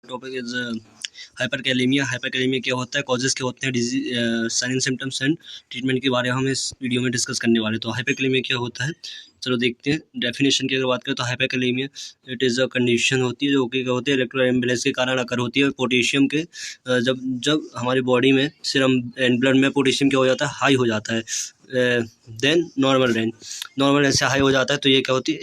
Topic is hyperkalaemia. Hyperkalaemia क्या होता है, कॉजेस क्या होते हैं, disease, sign and symptoms and treatment के बारे में हम इस वीडियो में डिस्कस करने वाले। तो हाइपरकैलेमिया क्या होता है, चलो देखते हैं। डेफिनेशन की अगर बात करें तो hyperkalaemia it is a condition होती है जो कि क्या होती है इलेक्ट्रोलाइट इम्बैलेंस के कारण अकर होती है। पोटेशियम के जब हमारी बॉडी में सीरम एंड ब्लड में पोटेशियम क्या हो जाता है, हाई हो जाता है देन नॉर्मल रेंज से हाई हो जाता है। तो ये क्या होती है,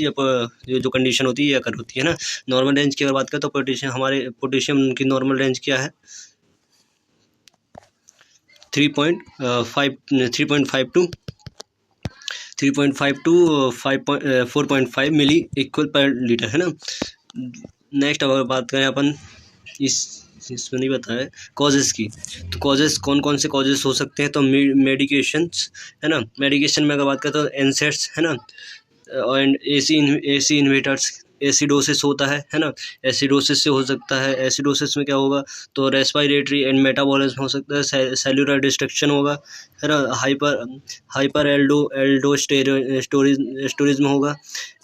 ये जो कंडीशन होती है ये अकर होती है ना। नॉर्मल रेंज की अगर बात करें तो पोटेशियम की नॉर्मल रेंज क्या है, 3.5 टू 4.5 मिली इक्वल पर लीटर है ना। नेक्स्ट अगर बात करें अपन इसमें नहीं बताया कॉजेज़ की, तो कॉजेज़ कौन कौन से कॉजेज़ हो सकते हैं, तो मेडिकेशंस है ना। मेडिकेशन में अगर बात करें तो एनसेट्स है ना, एंड एसी इन्वेटर्स, एसिडोसिस होता है ना। एसिडोसिस से हो सकता है। एसिडोसिस में क्या होगा, तो रेस्पिरेटरी एंड मेटाबॉलिज्म हो सकता है, सेलुलर डिस्ट्रक्शन होगा है ना। हाइपर एल्डोस्टेरिज्म होगा,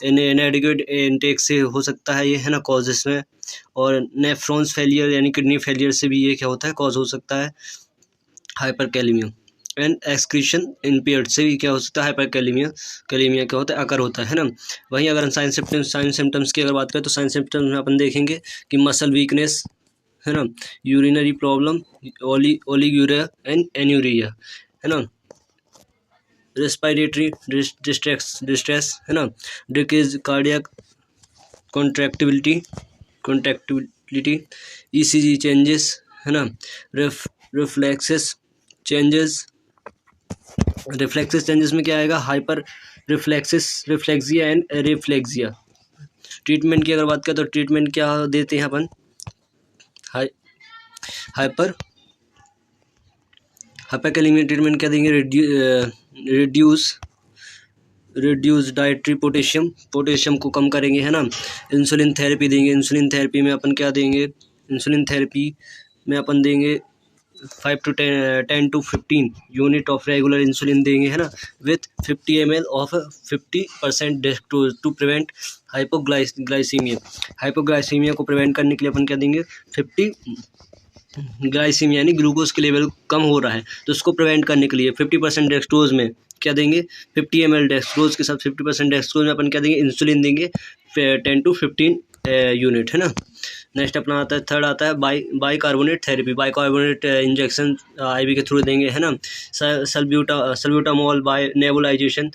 इनएडिक्वेट इनटेक से हो सकता है ये है ना कॉजेस में। और नेफ्रॉन्स फेलियर यानी किडनी फेलियर से भी ये क्या होता है, कॉज हो सकता है हाइपरकैलेमिया। एंड एक्सक्रीशन इम्पेयर्ड से भी क्या हो सकता है, हाइपरकैलेमिया क्या होता है, अकर होता है ना। वहीं अगर हम साइन सिम्टम्स की अगर बात करें तो साइन सिम्टम्स में अपन देखेंगे कि मसल वीकनेस है ना, urinary problem, oliguria and anuria है ना, रेस्पिरेटरी डिस्ट्रेस है ना, decrease cardiac contractibility, ECG changes है ना, रिफ्लेक्सेस चेंजेस में क्या आएगा, हाइपर रिफ्लेक्सिया एंड एरिफ्लेक्सिया। ट्रीटमेंट की अगर बात करें तो ट्रीटमेंट क्या देते हैं अपन, हाइपरकैलेमिया ट्रीटमेंट क्या देंगे, रिड्यूस डाइटरी पोटेशियम को कम करेंगे है ना। इंसुलिन थेरेपी देंगे। इंसुलिन थेरेपी में अपन क्या देंगे, इंसुलिन थेरेपी में अपन देंगे 5 to 10 to 15 unit of regular insulin देंगे है ना, with 50 ml of 50% dextrose to prevent hypoglycaemia को प्रिवेंट करने के लिए अपन क्या देंगे, 50 ग्लाइसीमिया यानी ग्लूकोज के लेवल कम हो रहा है तो उसको प्रिवेंट करने के लिए 50% डेक्सट्रोज में क्या देंगे, 50 ml डेक्सट्रोज के साथ 50% डेक्सट्रोज में अपन क्या देंगे, इंसुलिन देंगे 10 to 15 यूनिट है ना। नेक्स्ट अपना आता है, थर्ड आता है bicarbonate therapy. Bicarbonate injection IV के थ्रू देंगे है ना। सल्ब्यूटामोल बाय नेबुलाइजेशन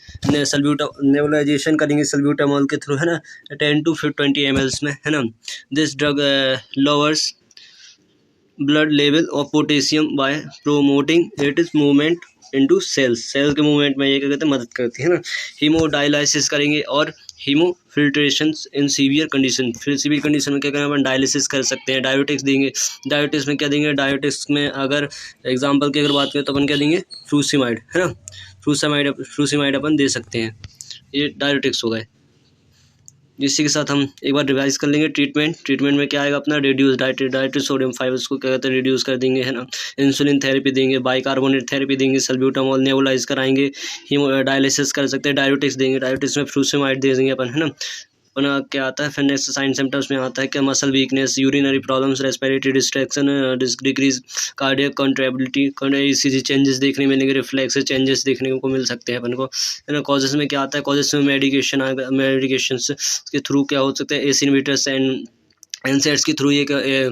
करेंगे सल्ब्यूटामोल के थ्रू है ना, 10 to 20 ml में है ना। This drug lowers blood level of potassium by promoting it is movement into cells के मूवमेंट में ये क्या कहते हैं, मदद करती है ना। हीमोडायलिसिस करेंगे और हीमोफिल्ट्रेशन इन सीवियर कंडीशन, फिर सीवियर कंडीशन में क्या करें अपन, डायलिसिस कर सकते हैं। डायोटिक्स देंगे। डायोटिक्स में क्या देंगे, डायोटिक्स में अगर एग्जांपल की अगर बात करें तो अपन क्या देंगे, फ्रूसिमाइड है ना। फ्रूसिमाइड अपन दे सकते हैं, ये डायोटिक्स हो गए। इसी के साथ हम एक बार रिवाइज कर लेंगे ट्रीटमेंट में क्या आएगा अपना, रिड्यूस डाइट्री सोडियम 5 उसको क्या कहते हैं, रिड्यूस कर देंगे है ना। इंसुलिन थेरेपी देंगे, बाइकार्बोनेट थेरेपी देंगे, सल्ब्यूटामोल नेबुलाइज कराएंगे, डायलिसिस कर सकते हैं, डायोटिक्स देंगे। डायोटिक्स में फ्रूसिमाइड दे देंगे अपन है ना। अपना क्या आता है फिर नेक्स्ट साइन सिम्टम्स में आता है क्या, muscle weakness, urinary problems, respiratory distraction, decrease cardiac contractibility, ECG changes देखने मिलेंगे, रिफ्लेक्स चेंजेस देखने को मिल सकते हैं अपन को है ना। कॉजेस में क्या आता है, कॉजेस में मेडिकेशन के थ्रू क्या हो सकता है, एसी इन्वेटर्स एंड एनसेट्स के थ्रू ये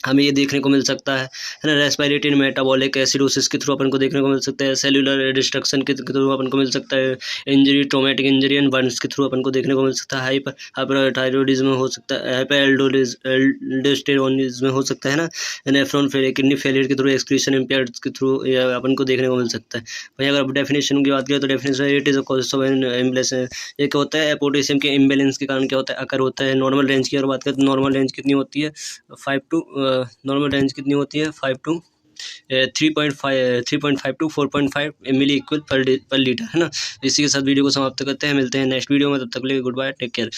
हमें ये देखने को मिल सकता है ना। रेस्पिरेटरी मेटाबॉलिक एसिडोसिस के थ्रू अपन को देखने को मिल सकता है। सेलुलर डिस्ट्रक्शन के थ्रू अपन को मिल सकता है। Injury, traumatic injury and Burns के थ्रू अपन को देखने को मिल सकता है। हाइपरथायरॉयडिज्म हो सकता है, हाइपरएल्डोस्टेरोनिज्म हो सकता है ना। नेफ्रॉन फेलियर, किडनी फेलियर के थ्रू, एक्सक्रीशन इम्पेयर्ड के थ्रू अपन को देखने को मिल सकता है। वहीं अगर डेफिनेशन की बात करें तो definition it is a cause of imbalance, ये क्या होता है, पोटेशियम के इम्बैलेंस के कारण क्या होता है, अकर होता है। नॉर्मल रेंज की अगर बात करें तो नॉर्मल रेंज कितनी होती है, 5 to नॉर्मल रेंज कितनी होती है, 5 to 3.5 to 4.5 मिली इक्वल पर लीटर है ना। इसी के साथ वीडियो को समाप्त करते हैं, मिलते हैं नेक्स्ट वीडियो में, तब तक के लिए गुड बाय, टेक केयर।